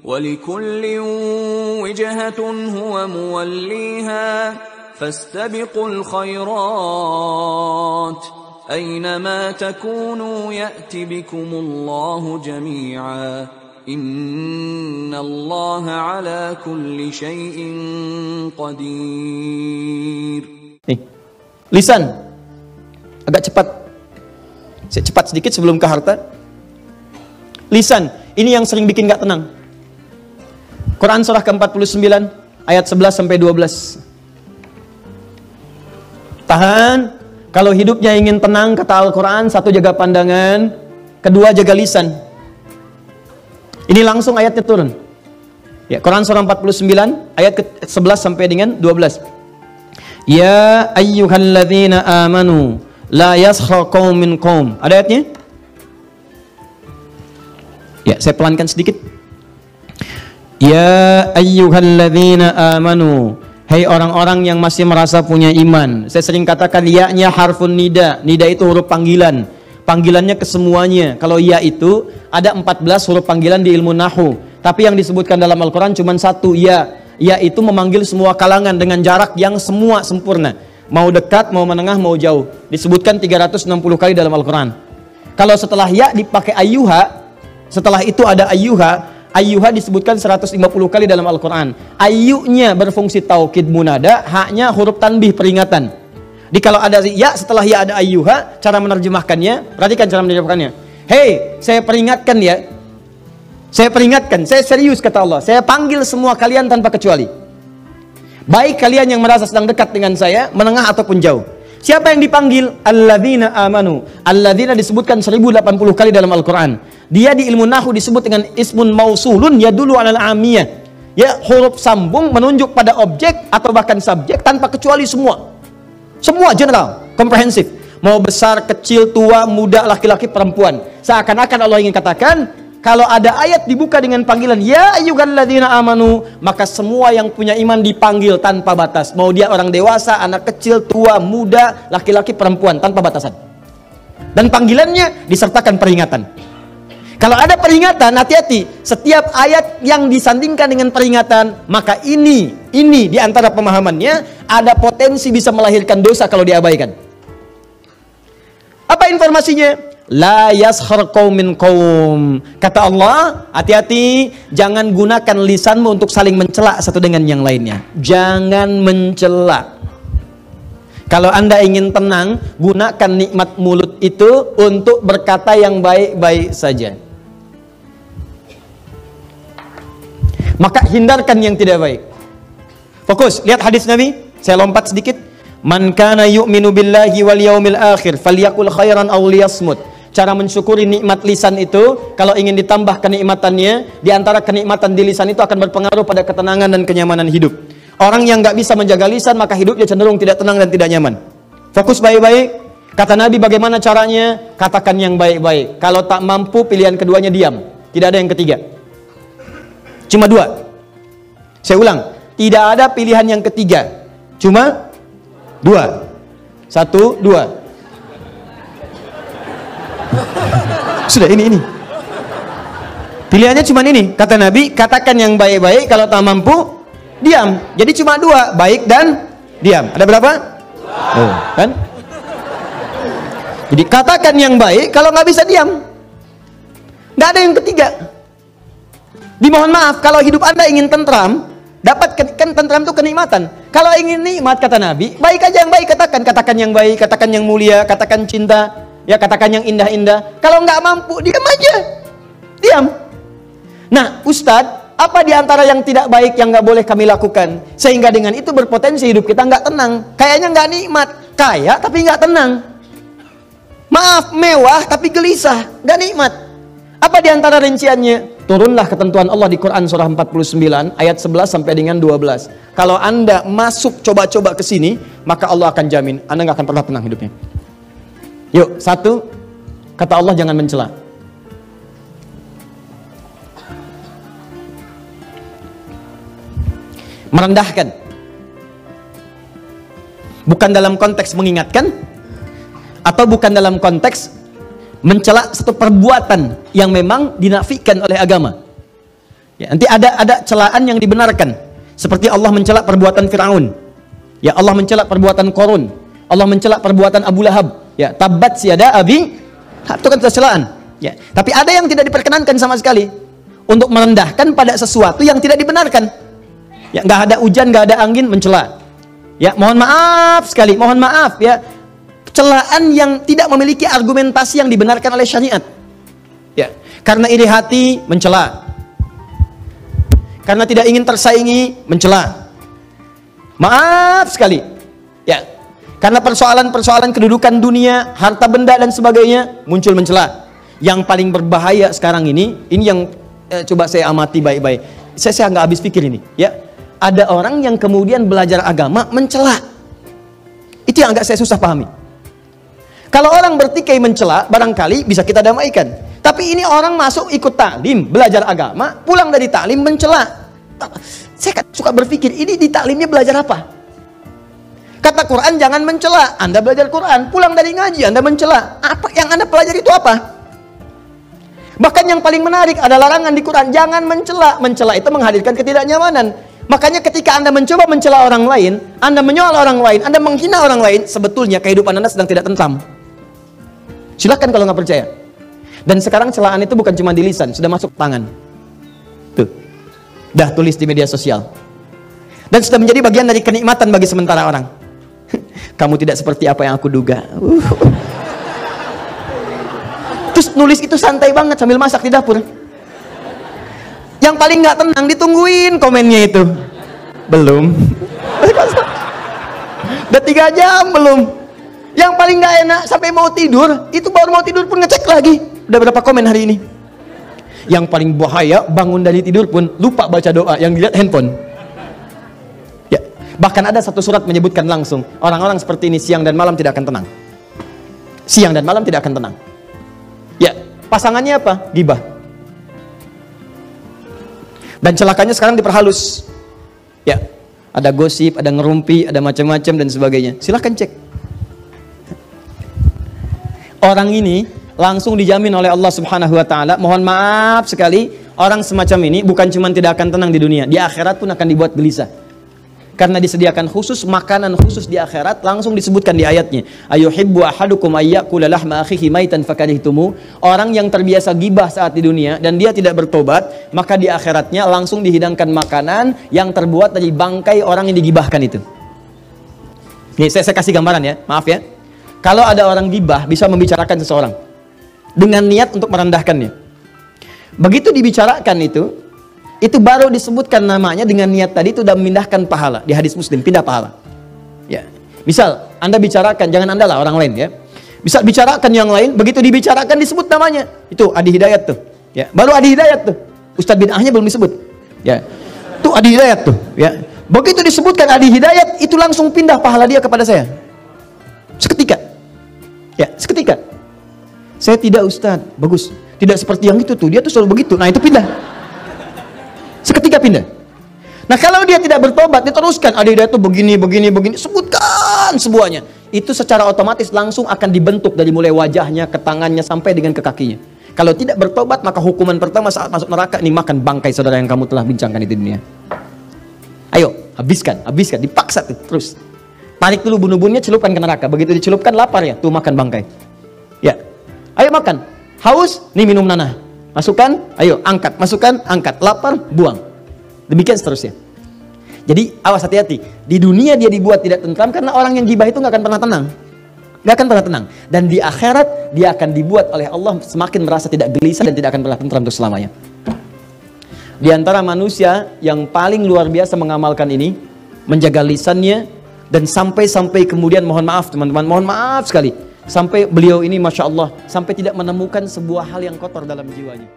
وَلِكُلٍّ وِجْهَةٌ هُوَ مُوَلِّيهَا فَاسْتَبِقُوا الْخَيْرَاتِ أَيْنَمَا تَكُونُوا يَأْتِ بِكُمُ اللَّهُ جَمِيعًا إِنَّ اللَّهَ عَلَى كُلِّ شَيْءٍ قَدِيرٌ. Lisan agak cepat. Saya cepat sedikit sebelum ke harta. Lisan ini yang sering bikin gak tenang. Quran surah ke-49 ayat 11 sampai 12. Tahan. Kalau hidupnya ingin tenang, kata Al-Quran, satu, jaga pandangan, kedua, jaga lisan. Ini langsung ayatnya turun. Ya, Quran surah 49 ayat ke-11 sampai dengan 12. Ya ayyuhalladzina amanu la yaskhar qaumin qaum. Ada ayatnya? Ya, saya pelankan sedikit. Ya ayyuhalladzina amanu, hei orang-orang yang masih merasa punya iman. Saya sering katakan ya-nya harfun nida. Nida itu huruf panggilan. Panggilannya ke semuanya. Kalau ya itu ada 14 huruf panggilan di ilmu nahwu. Tapi yang disebutkan dalam Al-Quran cuma satu, ya. Ya itu memanggil semua kalangan dengan jarak yang semua sempurna. Mau dekat, mau menengah, mau jauh. Disebutkan 360 kali dalam Al-Quran. Kalau setelah ya dipakai ayyuha, setelah itu ada ayyuha. Ayyuha disebutkan 150 kali dalam Al-Quran. Ayyunya berfungsi taukid munada, haknya huruf tanbih peringatan. Jadi kalau ada ya, setelah ya ada ayyuha, cara menerjemahkannya, perhatikan cara menerjemahkannya. Hei, saya peringatkan ya. Saya peringatkan, saya serius kata Allah. Saya panggil semua kalian tanpa kecuali. Baik kalian yang merasa sedang dekat dengan saya, menengah ataupun jauh. Siapa yang dipanggil? Alladzina amanu. Alladzina disebutkan 1080 kali dalam Al-Quran. Dia di ilmu nahwu disebut dengan ismun mausulun yadullu 'alal 'amiyah. Ya, huruf sambung menunjuk pada objek atau bahkan subjek tanpa kecuali semua. Semua general, komprehensif. Mau besar, kecil, tua, muda, laki-laki, perempuan. Seakan-akan Allah ingin katakan, kalau ada ayat dibuka dengan panggilan ya ayyuhalladzina amanu, maka semua yang punya iman dipanggil tanpa batas. Mau dia orang dewasa, anak kecil, tua, muda, laki-laki, perempuan, tanpa batasan. Dan panggilannya disertakan peringatan. Kalau ada peringatan, hati-hati. Setiap ayat yang disandingkan dengan peringatan, maka ini di antara pemahamannya ada potensi bisa melahirkan dosa kalau diabaikan. Apa informasinya? La yaskhar qaumin qaum. Kata Allah, hati-hati, jangan gunakan lisanmu untuk saling mencela satu dengan yang lainnya. Jangan mencela. Kalau Anda ingin tenang, gunakan nikmat mulut itu untuk berkata yang baik-baik saja. Maka hindarkan yang tidak baik. Fokus, lihat hadis Nabi. Saya lompat sedikit. Man kana yu'minu billahi wal yaumil akhir falyaqul khairan aw liyasmut. Cara mensyukuri nikmat lisan itu, kalau ingin ditambah kenikmatannya, di antara kenikmatan di lisan itu akan berpengaruh pada ketenangan dan kenyamanan hidup. Orang yang nggak bisa menjaga lisan, maka hidupnya cenderung tidak tenang dan tidak nyaman. Fokus baik-baik. Kata Nabi, bagaimana caranya? Katakan yang baik-baik. Kalau tak mampu, pilihan keduanya diam. Tidak ada yang ketiga. Cuma dua. Saya ulang, tidak ada pilihan yang ketiga. Cuma dua. Satu, dua. Sudah, ini. Pilihannya cuma ini. Kata Nabi, katakan yang baik-baik, kalau tak mampu, diam. Jadi cuma dua, baik dan diam. Ada berapa? Oh, kan? Jadi katakan yang baik, kalau nggak bisa diam. Nggak ada yang ketiga. Dimohon maaf, kalau hidup Anda ingin tentram, dapat kan tentram itu kenikmatan. Kalau ingin nikmat, kata Nabi, baik aja yang baik katakan. Katakan yang baik, katakan yang mulia, katakan cinta, ya katakan yang indah-indah. Kalau nggak mampu, diam aja. Diam. Nah, Ustadz, apa di antara yang tidak baik yang nggak boleh kami lakukan? Sehingga dengan itu berpotensi hidup kita nggak tenang. Kayaknya nggak nikmat. Kaya tapi nggak tenang. Maaf, mewah tapi gelisah. Nggak nikmat. Apa di antara rinciannya? Turunlah ketentuan Allah di Quran surah 49 ayat 11 sampai dengan 12. Kalau Anda masuk coba-coba ke sini, maka Allah akan jamin Anda nggak akan pernah tenang hidupnya. Yuk, satu, kata Allah jangan mencela. Merendahkan. Bukan dalam konteks mengingatkan, atau bukan dalam konteks mencela satu perbuatan yang memang dinafikan oleh agama. Ya, nanti ada celaan yang dibenarkan. Seperti Allah mencela perbuatan Firaun. Ya, Allah mencela perbuatan Qarun. Allah mencela perbuatan Abu Lahab. Ya, tabat siada abi. Itu kan celaan. Ya, tapi ada yang tidak diperkenankan sama sekali. Untuk merendahkan pada sesuatu yang tidak dibenarkan. Ya, nggak ada hujan, nggak ada angin, mencela. Ya, mohon maaf sekali, mohon maaf ya. Celaan yang tidak memiliki argumentasi yang dibenarkan oleh syariat. Ya, karena iri hati, mencela. Karena tidak ingin tersaingi, mencela. Maaf sekali. Ya. Karena persoalan-persoalan kedudukan dunia, harta benda dan sebagainya, muncul mencela. Yang paling berbahaya sekarang ini yang coba saya amati baik-baik. Saya nggak habis pikir ini, ya. Ada orang yang kemudian belajar agama mencela. Itu yang agak saya susah pahami. Kalau orang bertikai mencela, barangkali bisa kita damaikan. Tapi ini orang masuk ikut taklim, belajar agama, pulang dari taklim mencela. Saya suka berpikir, ini di taklimnya belajar apa? Kata Quran jangan mencela. Anda belajar Quran, pulang dari ngaji Anda mencela. Apa yang Anda pelajari itu apa? Bahkan yang paling menarik ada larangan di Quran, jangan mencela. Mencela itu menghadirkan ketidaknyamanan. Makanya ketika Anda mencoba mencela orang lain, Anda menyoal orang lain, Anda menghina orang lain, sebetulnya kehidupan Anda sedang tidak tentram. Silakan kalau nggak percaya. Dan sekarang celaan itu bukan cuma di lisan, sudah masuk tangan. Tuh, dah tulis di media sosial. Dan sudah menjadi bagian dari kenikmatan bagi sementara orang. Kamu tidak seperti apa yang aku duga. Terus nulis itu santai banget sambil masak di dapur. Yang paling nggak tenang ditungguin komennya itu. Belum. Udah 3 jam belum. Yang paling nggak enak sampai mau tidur, itu baru mau tidur pun ngecek lagi. Udah berapa komen hari ini? Yang paling bahaya, bangun dari tidur pun lupa baca doa, yang dilihat handphone. Ya, bahkan ada satu surat menyebutkan langsung, orang-orang seperti ini siang dan malam tidak akan tenang. Siang dan malam tidak akan tenang. Ya, pasangannya apa? Ghibah. Dan celakanya sekarang diperhalus. Ya, ada gosip, ada ngerumpi, ada macam-macam dan sebagainya. Silahkan cek. Orang ini langsung dijamin oleh Allah Subhanahu wa taala. Mohon maaf sekali, orang semacam ini bukan cuma tidak akan tenang di dunia, di akhirat pun akan dibuat gelisah. Karena disediakan khusus makanan khusus di akhirat, langsung disebutkan di ayatnya. Ayuhibbu ahadukum ayyakula lahma akhihi maitan fakarihtumu. Orang yang terbiasa gibah saat di dunia dan dia tidak bertobat, maka di akhiratnya langsung dihidangkan makanan yang terbuat dari bangkai orang yang digibahkan itu. Nih, saya kasih gambaran ya, maaf ya. Kalau ada orang gibah bisa membicarakan seseorang dengan niat untuk merendahkannya. Begitu dibicarakan itu baru disebutkan namanya dengan niat tadi itu sudah memindahkan pahala. Di hadis Muslim pindah pahala. Ya. Misal Anda bicarakan, jangan Anda lah, orang lain ya. Bisa bicarakan yang lain, begitu dibicarakan disebut namanya. Itu Adi Hidayat tuh. Ya, baru Adi Hidayat tuh. Ustadz bid'ahnya belum disebut. Ya. Tuh Adi Hidayat tuh, ya. Begitu disebutkan Adi Hidayat, itu langsung pindah pahala dia kepada saya. Seketika. Ya, seketika. Saya tidak Ustadz, bagus. Tidak seperti yang itu tuh, dia tuh selalu begitu. Nah, itu pindah. Seketika pindah. Nah, kalau dia tidak bertobat, diteruskan Adi Hidayat tuh begini, sebutkan semuanya. Itu secara otomatis langsung akan dibentuk dari mulai wajahnya, ke tangannya, sampai dengan ke kakinya. Kalau tidak bertobat, maka hukuman pertama saat masuk neraka ini makan bangkai saudara yang kamu telah bincangkan di dunia. Ayo, habiskan, dipaksa tuh, terus. Tarik dulu bunuh-bunuhnya, celupkan ke neraka. Begitu dicelupkan, lapar ya, tuh makan bangkai. Ya, ayo makan. Haus, nih minum nanah. Masukkan, ayo angkat, masukkan, angkat. Lapar, buang. Demikian seterusnya. Jadi awas, hati-hati. Di dunia dia dibuat tidak tentram karena orang yang gibah itu nggak akan pernah tenang. Nggak akan pernah tenang. Dan di akhirat dia akan dibuat oleh Allah semakin merasa tidak gelisah dan tidak akan pernah tentram untuk selamanya. Di antara manusia yang paling luar biasa mengamalkan ini, menjaga lisannya, dan sampai kemudian mohon maaf teman-teman, mohon maaf sekali, sampai beliau ini Masya Allah sampai tidak menemukan sebuah hal yang kotor dalam jiwanya.